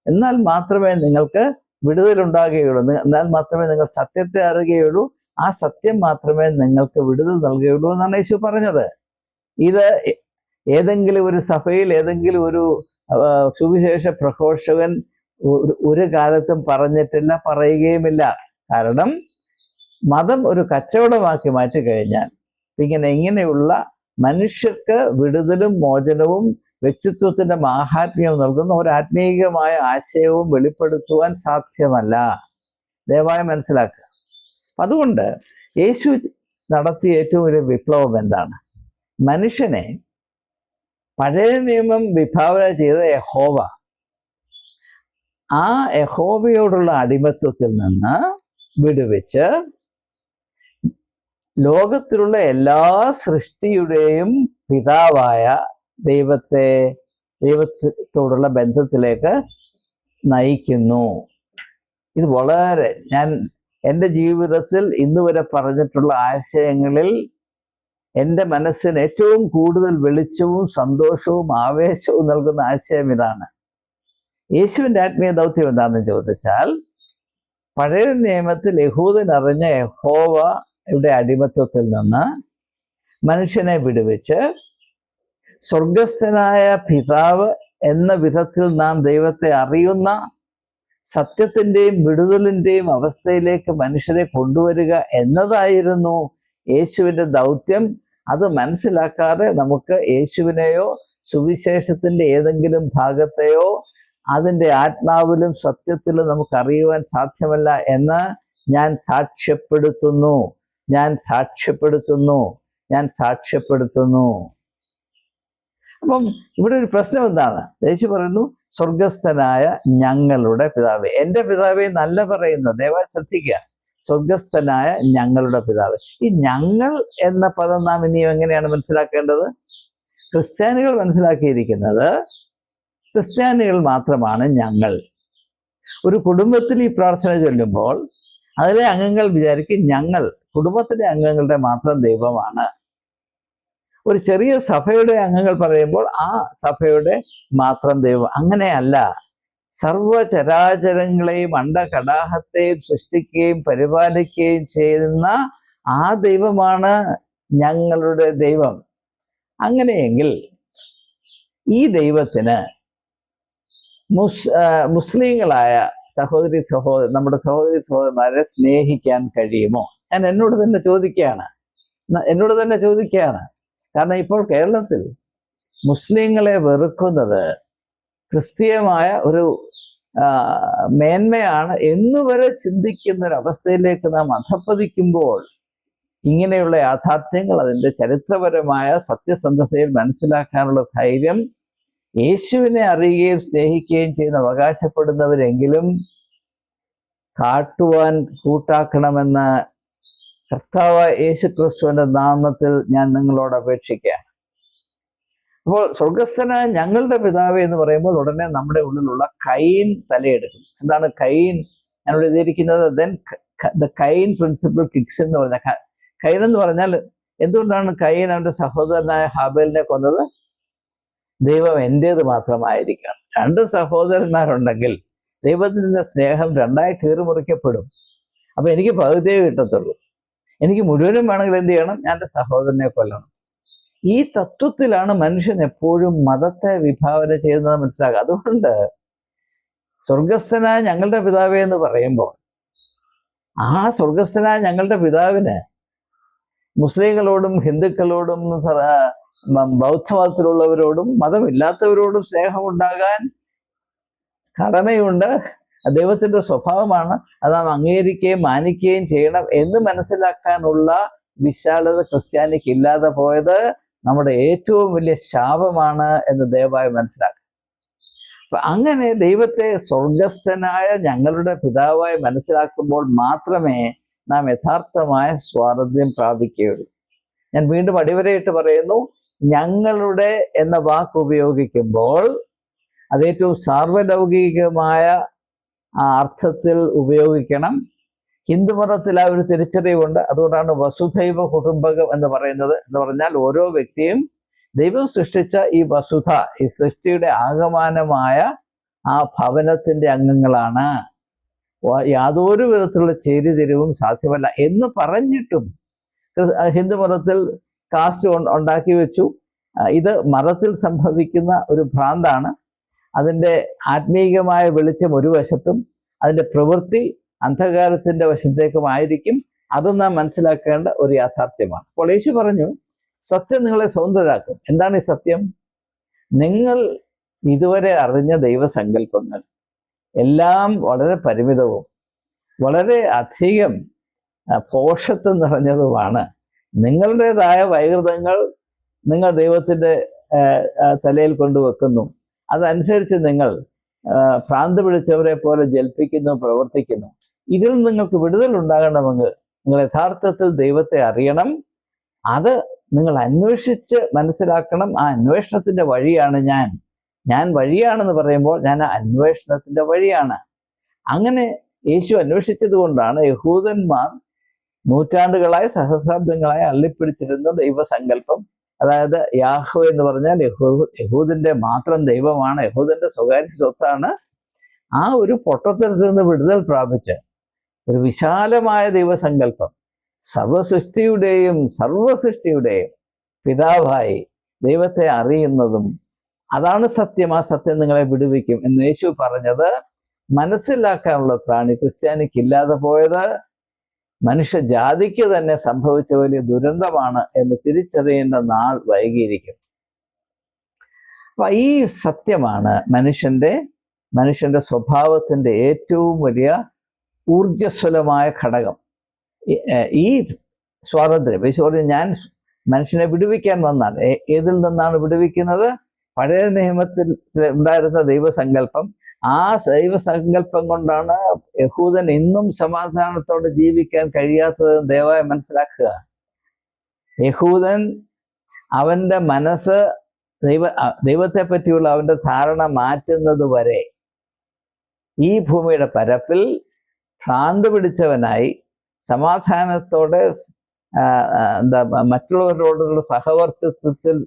എന്നാൽ മാത്രമേ നിങ്ങൾക്ക് വിടുതലുണ്ടാകുകയുള്ളൂ. എന്നാൽ മാത്രമേ നിങ്ങൾ സത്യത്തെ അറിയുകയുള്ളൂ. ആ സത്യം മാത്രമേ നിങ്ങൾക്ക് വിടുതൽ നൽകുകയുള്ളൂ എന്നാണ് യേശു പറഞ്ഞത്. ഇത് ഏതെങ്കിലും ഒരു സഭയിൽ ഏതെങ്കിലും ഒരു സുവിശേഷ പ്രഘോഷകൻ ഒരു കാലത്തും പറഞ്ഞിട്ടില്ല, പറയുകയുമില്ല. കാരണം മതം ഒരു കച്ചവടമാക്കി മാറ്റിക്കഴിഞ്ഞാൽ ഇങ്ങനെയുള്ള മനുഷ്യർക്ക് വിടുതലും മോചനവും വ്യക്തിത്വത്തിന്റെ മാഹാത്മ്യവും നൽകുന്ന ഒരു ആത്മീയമായ ആശയവും വെളിപ്പെടുത്തുവാൻ സാധ്യമല്ല. ദയവായി മനസ്സിലാക്കുക. അതുകൊണ്ട് യേശു നടത്തിയ ഏറ്റവും ഒരു വിപ്ലവം എന്താണ്? മനുഷ്യനെ പഴയ നിയമം വിഭാവന ചെയ്ത യഹോവ, ആ യഹോവയോടുള്ള അടിമത്വത്തിൽ നിന്ന് വിടുവിച്ച് ലോകത്തിലുള്ള എല്ലാ സൃഷ്ടിയുടെയും പിതാവായ ദൈവത്തോടുള്ള ബന്ധത്തിലേക്ക് നയിക്കുന്നു. ഇത് വളരെ ഞാൻ എൻ്റെ ജീവിതത്തിൽ ഇന്നുവരെ പറഞ്ഞിട്ടുള്ള ആശയങ്ങളിൽ എൻ്റെ മനസ്സിന് ഏറ്റവും കൂടുതൽ വെളിച്ചവും സന്തോഷവും ആവേശവും നൽകുന്ന ആശയം ഇതാണ്. യേശുവിൻ്റെ ആത്മീയ ദൗത്യം എന്താണെന്ന് ചോദിച്ചാൽ, പഴയ നിയമത്തിൽ യഹൂദനറിഞ്ഞ യഹോവയുടെ അടിമത്വത്തിൽ നിന്ന് മനുഷ്യനെ വിടുവിച്ച് സ്വർഗസ്ഥനായ പിതാവ് എന്ന വിധത്തിൽ നാം ദൈവത്തെ അറിയുന്ന സത്യത്തിൻ്റെയും വിടുതലിൻ്റെയും അവസ്ഥയിലേക്ക് മനുഷ്യരെ കൊണ്ടുവരിക എന്നതായിരുന്നു യേശുവിൻ്റെ ദൗത്യം. അത് മനസ്സിലാക്കാതെ നമുക്ക് യേശുവിനെയോ സുവിശേഷത്തിൻ്റെ ഏതെങ്കിലും ഭാഗത്തെയോ അതിൻ്റെ ആത്മാവിലും സത്യത്തിലും നമുക്ക് അറിയുവാൻ സാധ്യമല്ല എന്ന് ഞാൻ സാക്ഷ്യപ്പെടുത്തുന്നു. അപ്പം ഇവിടെ ഒരു പ്രശ്നം എന്താണ്? യേശു പറയുന്നു, സ്വർഗസ്ഥനായ ഞങ്ങളുടെ പിതാവേ. എൻ്റെ പിതാവേ എന്നല്ല പറയുന്നത്, ദയവായി ശ്രദ്ധിക്കുക. സ്വർഗസ്ഥനായ ഞങ്ങളുടെ പിതാവ്. ഈ ഞങ്ങൾ എന്ന പദം നാം ഇനിയും എങ്ങനെയാണ് മനസ്സിലാക്കേണ്ടത്? ക്രിസ്ത്യാനികൾ മനസ്സിലാക്കിയിരിക്കുന്നത് ക്രിസ്ത്യാനികൾ മാത്രമാണ് ഞങ്ങൾ. ഒരു കുടുംബത്തിൽ ഈ പ്രാർത്ഥന ചൊല്ലുമ്പോൾ അതിലെ അംഗങ്ങൾ വിചാരിക്കും ഞങ്ങൾ കുടുംബത്തിലെ അംഗങ്ങളുടെ മാത്രം ദൈവമാണ്. ഒരു ചെറിയ സഭയുടെ അംഗങ്ങൾ പറയുമ്പോൾ ആ സഭയുടെ മാത്രം ദൈവം. അങ്ങനെയല്ല. സർവചരാചരങ്ങളെയും അണ്ടകടാഹത്തെയും സൃഷ്ടിക്കുകയും പരിപാലിക്കുകയും ചെയ്യുന്ന ആ ദൈവമാണ് ഞങ്ങളുടെ ദൈവം. അങ്ങനെയെങ്കിൽ ഈ ദൈവത്തിന് മുസ്ലിങ്ങളായ നമ്മുടെ സഹോദരി സഹോദരന്മാരെ സ്നേഹിക്കാൻ കഴിയുമോ? ഞാൻ എന്നോട് തന്നെ ചോദിക്കുകയാണ്. കാരണം ഇപ്പോൾ കേരളത്തിൽ മുസ്ലിങ്ങളെ വെറുക്കുന്നത് ക്രിസ്തീയമായ ഒരു മേന്മയാണ് എന്നുവരെ ചിന്തിക്കുന്ന ഒരു അവസ്ഥയിലേക്ക് നാം അധപ്പതിക്കുമ്പോൾ ഇങ്ങനെയുള്ള യാഥാർത്ഥ്യങ്ങൾ അതിൻ്റെ ചരിത്രപരമായ സത്യസന്ധതയിൽ മനസ്സിലാക്കാനുള്ള ധൈര്യം യേശുവിനെ അറിയുകയും സ്നേഹിക്കുകയും ചെയ്യുന്ന അവകാശപ്പെടുന്നവരെങ്കിലും കാട്ടുവാൻ കൂട്ടാക്കണമെന്ന് കർത്താവായ യേശു ക്രിസ്തുവിന്റെ നാമത്തിൽ ഞാൻ നിങ്ങളോട് അപേക്ഷിക്കുകയാണ്. അപ്പോൾ സ്വർഗസ്ഥനായ ഞങ്ങളുടെ പിതാവേ എന്ന് പറയുമ്പോൾ ഉടനെ നമ്മുടെ ഉള്ളിലുള്ള കൈൻ തലയെടുക്കും. എന്താണ് കൈൻ? ഞാനിവിടെ എഴുതിയിരിക്കുന്നത് ദ കൈൻ പ്രിൻസിപ്പിൾ കിക്സ് എന്ന് പറഞ്ഞ കൈൻ എന്ന് പറഞ്ഞാൽ എന്തുകൊണ്ടാണ് കൈൻ അവന്റെ സഹോദരനായ ഹാബേലിനെ കൊന്നത്? ദൈവം എൻ്റേത് മാത്രമായിരിക്കണം. 2 സഹോദരന്മാരുണ്ടെങ്കിൽ ദൈവത്തിൻ്റെ സ്നേഹം 2ആയി കീറിമുറിക്കപ്പെടും. അപ്പൊ എനിക്ക് പകുതിയേ കിട്ടത്തുള്ളൂ. എനിക്ക് മുഴുവനും വേണമെങ്കിൽ എന്ത് ചെയ്യണം? ഞാൻ എൻ്റെ സഹോദരനെ കൊല്ലണം. ഈ തത്വത്തിലാണ് മനുഷ്യൻ എപ്പോഴും മതത്തെ വിഭാവന ചെയ്യുന്നത് മനസ്സിലാക്കുക. അതുകൊണ്ട് സ്വർഗസ്ഥനായ ഞങ്ങളുടെ പിതാവേ എന്ന് പറയുമ്പോൾ ആ സ്വർഗസ്ഥനായ ഞങ്ങളുടെ പിതാവിന് മുസ്ലിങ്ങളോടും ഹിന്ദുക്കളോടും ബൗദ്ധമതത്തിലുള്ളവരോടും മതമില്ലാത്തവരോടും സ്നേഹമുണ്ടാകാൻ കടമയുണ്ട്. ദൈവത്തിൻ്റെ സ്വഭാവമാണ്. അത് നാം അംഗീകരിക്കുകയും മാനിക്കുകയും ചെയ്യണം എന്ന് മനസ്സിലാക്കാനുള്ള വിശാലത ക്രിസ്ത്യാനിക്ക് ഇല്ലാതെ പോയത് നമ്മുടെ ഏറ്റവും വലിയ ശാപമാണ് എന്ന് ദയവായി മനസ്സിലാക്കുക. അപ്പൊ അങ്ങനെ ദൈവത്തെ സ്വർഗസ്ഥനായ ഞങ്ങളുടെ പിതാവായി മനസ്സിലാക്കുമ്പോൾ മാത്രമേ നാം യഥാർത്ഥമായ സ്വാതന്ത്ര്യം പ്രാപിക്കുകയുള്ളൂ. ഞാൻ വീണ്ടും അടിവരയിട്ട് പറയുന്നു, ഞങ്ങളുടെ എന്ന വാക്ക് ഉപയോഗിക്കുമ്പോൾ അത് ഏറ്റവും സാർവലൗകികമായ ആ അർത്ഥത്തിൽ ഉപയോഗിക്കണം. ഹിന്ദുമതത്തിൽ ആ ഒരു തിരിച്ചറിവുണ്ട്. അതുകൊണ്ടാണ് വസുധൈവ കുടുംബകം എന്ന് പറയുന്നത്. എന്ന് പറഞ്ഞാൽ ഓരോ വ്യക്തിയും ദൈവം സൃഷ്ടിച്ച ഈ വസുധ, ഈ സൃഷ്ടിയുടെ ആകമാനമായ ആ ഭവനത്തിന്റെ അംഗങ്ങളാണ്. യാതൊരു വിധത്തിലുള്ള ചേരിതിരിവും സാധ്യമല്ല എന്ന് പറഞ്ഞിട്ടും ഹിന്ദുമതത്തിൽ കാസ്റ്റ് ഉണ്ടാക്കി വെച്ചു. ഇത് മതത്തിൽ സംഭവിക്കുന്ന ഒരു ഭ്രാന്താണ്. അതിൻ്റെ ആത്മീയമായ വെളിച്ചം ഒരു വശത്തും അതിൻ്റെ പ്രവൃത്തി അന്ധകാരത്തിൻ്റെ വശത്തേക്കുമായിരിക്കും. അത് നാം മനസ്സിലാക്കേണ്ട ഒരു യാഥാർത്ഥ്യമാണ്. അപ്പോൾ യേശു പറഞ്ഞു, സത്യം നിങ്ങളെ സ്വതന്ത്രരാക്കും. എന്താണ് ഈ സത്യം? നിങ്ങൾ ഇതുവരെ അറിഞ്ഞ ദൈവസങ്കല്പങ്ങൾ എല്ലാം വളരെ പരിമിതവും വളരെ അധികം പോഷത്വം നിറഞ്ഞതുമാണ്. നിങ്ങളുടേതായ വൈകൃതങ്ങൾ നിങ്ങൾ ദൈവത്തിൻ്റെ തലയിൽ കൊണ്ടുവെക്കുന്നു. അതനുസരിച്ച് നിങ്ങൾ ഭ്രാന്ത് പിടിച്ചവരെ പോലെ ജൽപ്പിക്കുന്നു, പ്രവർത്തിക്കുന്നു. ഇതിൽ നിങ്ങൾക്ക് വിടുതൽ ഉണ്ടാകണമെങ്കിൽ നിങ്ങൾ യഥാർത്ഥത്തിൽ ദൈവത്തെ അറിയണം. അത് നിങ്ങൾ അന്വേഷിച്ച് മനസ്സിലാക്കണം. ആ അന്വേഷണത്തിൻ്റെ വഴിയാണ് ഞാൻ വഴിയാണെന്ന് പറയുമ്പോൾ ഞാൻ ആ അന്വേഷണത്തിൻ്റെ വഴിയാണ്. അങ്ങനെ യേശു അന്വേഷിച്ചത് കൊണ്ടാണ് യഹൂദന്മാർ നൂറ്റാണ്ടുകളായി സഹസ്രാബ്ദങ്ങളായി അള്ളിപ്പിടിച്ചിരുന്ന ദൈവസങ്കല്പം, അതായത് യാഹ്വേ എന്ന് പറഞ്ഞാൽ യഹൂദിന്റെ മാത്രം ദൈവമാണ്, യഹൂദിന്റെ സ്വകാര്യ സ്വത്താണ്. ആ ഒരു പൊട്ടത്തരത്തിൽ നിന്ന് വിടുതൽ പ്രാപിച്ച് ഒരു വിശാലമായ ദൈവസങ്കല്പം, സർവസൃഷ്ടിയുടെയും പിതാവായി ദൈവത്തെ അറിയുന്നതും അതാണ് സത്യം. ആ സത്യം നിങ്ങളെ വിടുവിക്കും എന്ന് യേശു പറഞ്ഞത് മനസ്സിലാക്കാനുള്ള ത്രാണി ക്രിസ്ത്യാനിക്ക് ഇല്ലാതെ പോയത് മനുഷ്യജാതിക്ക് തന്നെ സംഭവിച്ച വലിയ ദുരന്തമാണ് എന്ന് തിരിച്ചറിയേണ്ട നാൾ വൈകിയിരിക്കും. അപ്പൊ ഈ സത്യമാണ് മനുഷ്യന്റെ സ്വഭാവത്തിന്റെ ഏറ്റവും വലിയ ഊർജ്ജസ്വലമായ ഘടകം. ഈ സ്വാതന്ത്ര്യം യേശു പറഞ്ഞു, ഞാൻ മനുഷ്യനെ വിടുവിക്കാൻ വന്നാൽ ഏതിൽ നിന്നാണ് വിടുവിക്കുന്നത്? പഴയ നിയമത്തിൽ ഉണ്ടായിരുന്ന ദൈവസങ്കല്പം. ആ ദൈവസങ്കല്പം കൊണ്ടാണ് യഹൂദൻ ഇന്നും സമാധാനത്തോടെ ജീവിക്കാൻ കഴിയാത്തത് ദയവായി മനസ്സിലാക്കുക. യഹൂദൻ അവന്റെ മനസ്സ് ദൈവത്തെ പറ്റിയുള്ള അവന്റെ ധാരണ മാറ്റുന്നത് വരെ ഈ ഭൂമിയുടെ പരപ്പിൽ ഭ്രാന്ത് പിടിച്ചവനായി സമാധാനത്തോടെ മറ്റുള്ളവരോടുള്ള സഹവർത്തിത്വത്തിൽ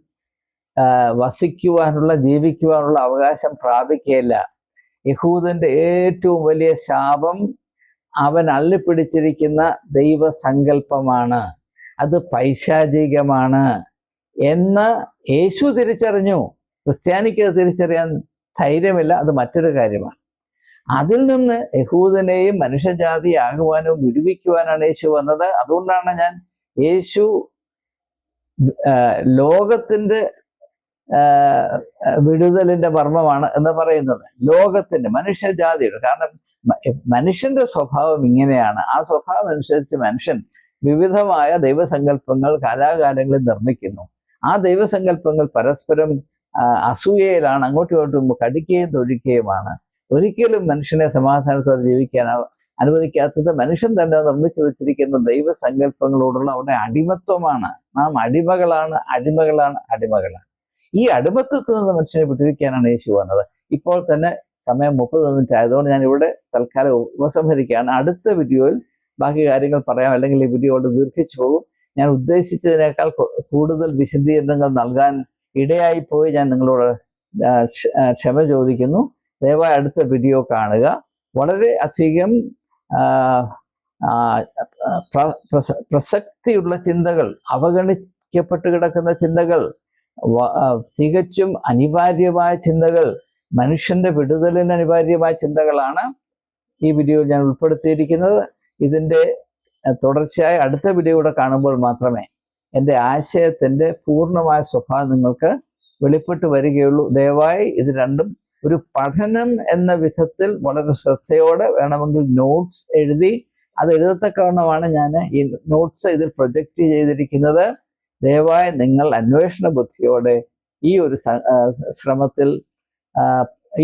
ജീവിക്കുവാനുള്ള അവകാശം പ്രാപിക്കുകയില്ല. യഹൂദന്റെ ഏറ്റവും വലിയ ശാപം അവൻ അള്ളിപ്പിടിച്ചിരിക്കുന്ന ദൈവസങ്കല്പമാണ്, അത് പൈശാചികമാണ് എന്ന് യേശു തിരിച്ചറിഞ്ഞു. ക്രിസ്ത്യാനിക്ക് അത് തിരിച്ചറിയാൻ ധൈര്യമില്ല, അത് മറ്റൊരു കാര്യമാണ്. അതിൽ നിന്ന് യഹൂദനെയും മനുഷ്യജാതിയാകുവാനും വിടുവിക്കുവാനാണ് യേശു വന്നത്. അതുകൊണ്ടാണ് ഞാൻ യേശു ലോകത്തിൻ്റെ വിടുതലിൻ്റെ മർമ്മമാണ് എന്ന് പറയുന്നത്. ലോകത്തിൻ്റെ, മനുഷ്യജാതിയുടെ. കാരണം മനുഷ്യന്റെ സ്വഭാവം ഇങ്ങനെയാണ്. ആ സ്വഭാവം അനുസരിച്ച് മനുഷ്യൻ വിവിധമായ ദൈവസങ്കല്പങ്ങൾ കാലാകാലങ്ങളിൽ നിർമ്മിക്കുന്നു. ആ ദൈവസങ്കല്പങ്ങൾ പരസ്പരം അസൂയയിലാണ്, അങ്ങോട്ടും ഇങ്ങോട്ടും കടിക്കുകയും തൊഴിക്കുകയുമാണ്. ഒരിക്കലും മനുഷ്യനെ സമാധാനത്തോടെ ജീവിക്കാൻ അനുവദിക്കാത്തത് മനുഷ്യൻ തന്നെ നിർമ്മിച്ചു വെച്ചിരിക്കുന്ന ദൈവസങ്കല്പങ്ങളോടുള്ള അവരുടെ അടിമത്വമാണ്. നാം അടിമകളാണ്. ഈ അടിമത്വത്തിൽ നിന്ന് മനുഷ്യനെ വിടുവിക്കാനാണ് യേശു വന്നത്. ഇപ്പോൾ തന്നെ സമയം 30 മിനിറ്റ് ആയതുകൊണ്ട് ഞാൻ ഇവിടെ തൽക്കാലം ഉപസംഹരിക്കുകയാണ്. അടുത്ത വീഡിയോയിൽ ബാക്കി കാര്യങ്ങൾ പറയാം, അല്ലെങ്കിൽ ഈ വീഡിയോ കൊണ്ട് ദീർഘിച്ചു പോകും. ഞാൻ ഉദ്ദേശിച്ചതിനേക്കാൾ കൂടുതൽ വിശദീകരണങ്ങൾ നൽകാൻ ഇടയായിപ്പോയി. ഞാൻ നിങ്ങളോട് ക്ഷമ ചോദിക്കുന്നു. ദയവായി അടുത്ത വീഡിയോ കാണുക. വളരെ അധികം പ്രസക്തിയുള്ള ചിന്തകൾ, അവഗണിക്കപ്പെട്ട് കിടക്കുന്ന ചിന്തകൾ, തികച്ചും അനിവാര്യമായ ചിന്തകൾ, മനുഷ്യന്റെ വിടുതലിന് അനിവാര്യമായ ചിന്തകളാണ് ഈ വീഡിയോയിൽ ഞാൻ ഉൾപ്പെടുത്തിയിരിക്കുന്നത്. ഇതിൻ്റെ തുടർച്ചയായി അടുത്ത വീഡിയോ കൂടെ കാണുമ്പോൾ മാത്രമേ എൻ്റെ ആശയത്തിൻ്റെ പൂർണ്ണമായ സ്വഭാവം നിങ്ങൾക്ക് വെളിപ്പെട്ട് വരികയുള്ളൂ. ദയവായി ഇത് രണ്ടും ഒരു പഠനം എന്ന വിധത്തിൽ വളരെ ശ്രദ്ധയോടെ വേണമെങ്കിൽ നോട്ട്സ് എഴുതി, അത് എഴുതത്തക്കവണ്ണമാണ് ഞാൻ ഈ നോട്ട്സ് ഇതിൽ പ്രൊജക്റ്റ് ചെയ്തിരിക്കുന്നത്. ദയവായി നിങ്ങൾ അന്വേഷണ ബുദ്ധിയോടെ ഈ ഒരു ശ്രമത്തിൽ,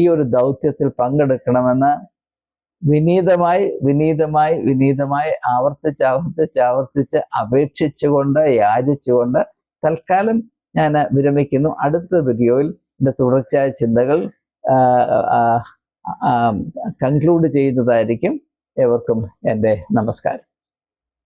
ഈ ഒരു ദൗത്യത്തിൽ പങ്കെടുക്കണമെന്ന് വിനീതമായി ആവർത്തിച്ച് അപേക്ഷിച്ചുകൊണ്ട്, യാചിച്ചുകൊണ്ട് തൽക്കാലം ഞാൻ വിരമിക്കുന്നു. അടുത്ത വീഡിയോയിൽ എൻ്റെ തുടർച്ചയായ ചിന്തകൾ കൺക്ലൂഡ് ചെയ്യുന്നതായിരിക്കും. ഏവർക്കും എൻ്റെ നമസ്കാരം.